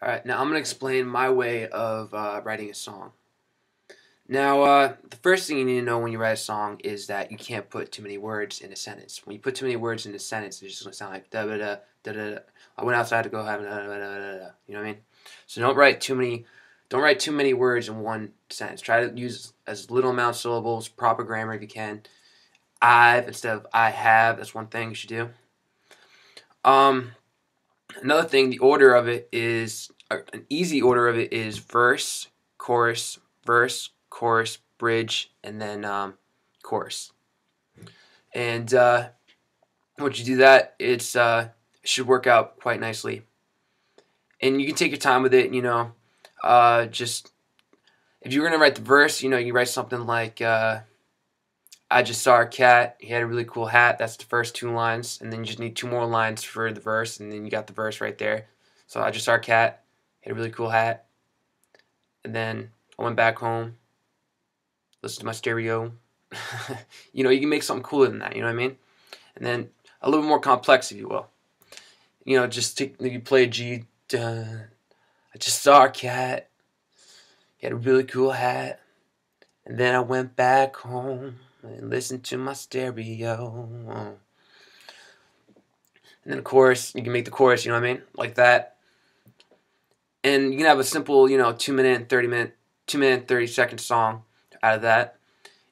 Alright, now I'm going to explain my way of writing a song. Now, the first thing you need to know when you write a song is that you can't put too many words in a sentence. When you put too many words in a sentence, it's just going to sound like da da da da da da. I went outside to go have da da da da da. You know what I mean? So don't write too many words in one sentence. Try to use as little amount of syllables, proper grammar if you can. I've instead of I have. That's one thing you should do. Um, Another thing, the order of it is an easy order of it is verse, chorus, bridge, and then chorus. And once you do that, it should work out quite nicely. And you can take your time with it. Just if you're gonna write the verse, you write something like I just saw a cat. He had a really cool hat. That's the first two lines, and then you just need two more lines for the verse, and then you got the verse right there. So I just saw a cat. He had a really cool hat, and then I went back home, listened to my stereo. You can make something cooler than that. You know what I mean? And then a little bit more complex, if you will. You play a G. Dun, I just saw a cat. He had a really cool hat, and then I went back home and listen to my stereo. And then, of course, you can make the chorus, you know what I mean? Like that. And you can have a simple, 2-minute, 2-minute, 30-second song out of that.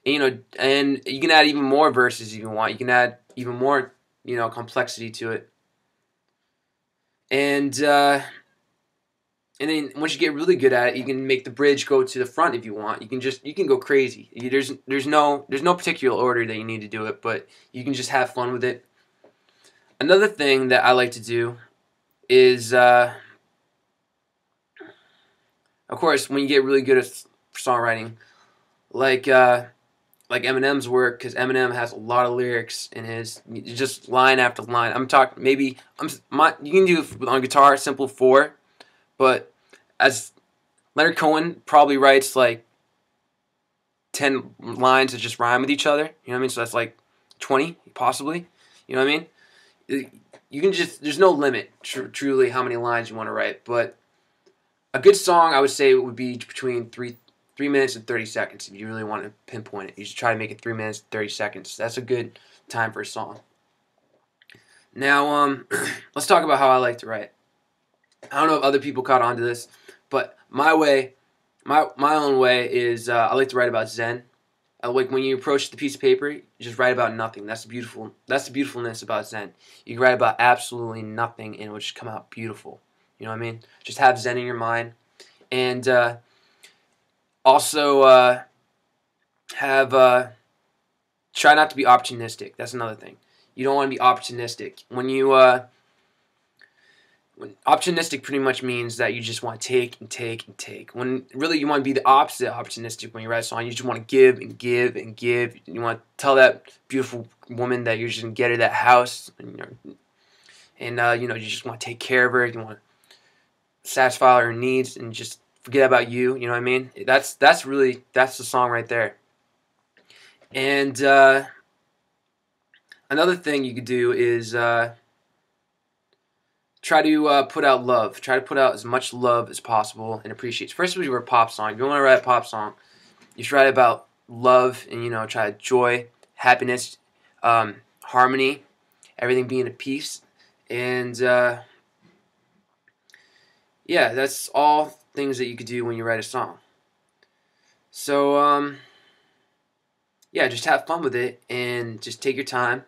And you can add even more verses if you want. You can add even more, complexity to it. And then once you get really good at it, you can make the bridge go to the front if you want. You can go crazy. There's no particular order that you need to do it, but you can just have fun with it. Another thing that I like to do is, of course, when you get really good at songwriting, like Eminem's work, because Eminem has a lot of lyrics in his, just line after line. You can do it on guitar, simple 4. But as Leonard Cohen probably writes like 10 lines that just rhyme with each other. You know what I mean? So that's like 20, possibly. You know what I mean? You can there's no limit, truly, how many lines you want to write. But a good song, I would say, would be between 3 minutes and 30 seconds if you really want to pinpoint it. You should try to make it 3 minutes and 30 seconds. That's a good time for a song. Now, let's talk about how I like to write. I don't know if other people caught on to this, but my own way is I like to write about Zen. Like when you approach the piece of paper, you just write about nothing. That's the beautifulness about Zen. You can write about absolutely nothing and it will just come out beautiful. You know what I mean? Just have Zen in your mind, and also try not to be opportunistic. That's another thing. You don't want to be opportunistic when opportunistic pretty much means that you just want to take and take and take. When really you want to be the opposite of opportunistic when you write a song. You just want to give and give and give. You want to tell that beautiful woman that you're just going to get her that house. You just want to take care of her. You want to satisfy all her needs and just forget about you. You know what I mean? That's the song right there. And another thing you could do is try to put out love. Try to put out as much love as possible and appreciate. First, if you were a pop song, if you want to write a pop song, you should write about love and try joy, happiness, harmony, everything being at peace, and yeah, that's all things that you could do when you write a song. So yeah, just have fun with it and just take your time.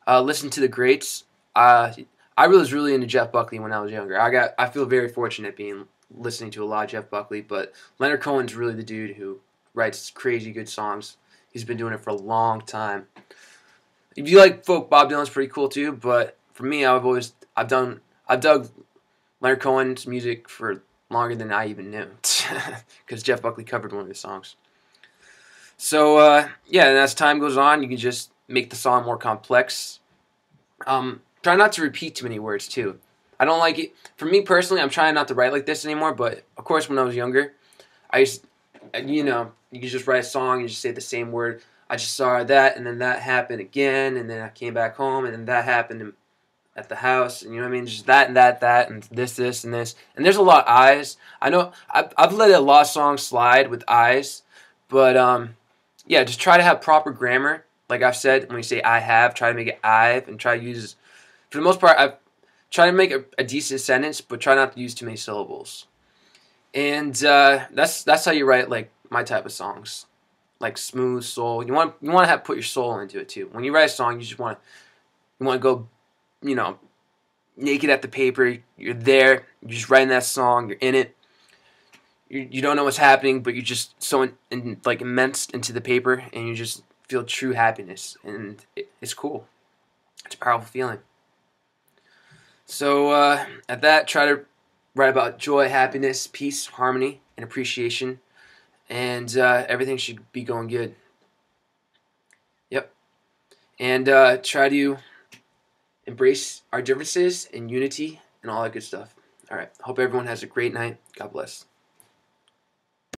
Listen to the greats. I was really into Jeff Buckley when I was younger. I feel very fortunate listening to a lot of Jeff Buckley, but Leonard Cohen's really the dude who writes crazy good songs. He's been doing it for a long time. If you like folk, Bob Dylan's pretty cool too, but for me, I've dug Leonard Cohen's music for longer than I even knew, because Jeff Buckley covered one of his songs. So yeah, and as time goes on, you can just make the song more complex. Try not to repeat too many words, too. I don't like it. For me, personally, I'm trying not to write like this anymore, but, of course, when I was younger, you could just write a song and just say the same word. I just saw that, and then that happened again, and then I came back home, and then that happened, and at the house, and you know what I mean, just that and that and this and this, and there's a lot of I's. I know I've let a lot of songs slide with I's, but yeah, just try to have proper grammar. Like I've said, when you say I have, try to make it I've, and try to use, for the most part, I try to make a decent sentence, but try not to use too many syllables. And that's how you write like my type of songs, like smooth soul. You want to have put your soul into it too. When you write a song, you want to go, you know, naked at the paper. You're there. You're just writing that song. You're in it. You don't know what's happening, but you're just so like immersed into the paper, and you just feel true happiness, and it's cool. It's a powerful feeling. So at that, try to write about joy, happiness, peace, harmony, and appreciation, and everything should be going good. Yep. And try to embrace our differences and unity and all that good stuff. All right. Hope everyone has a great night. God bless.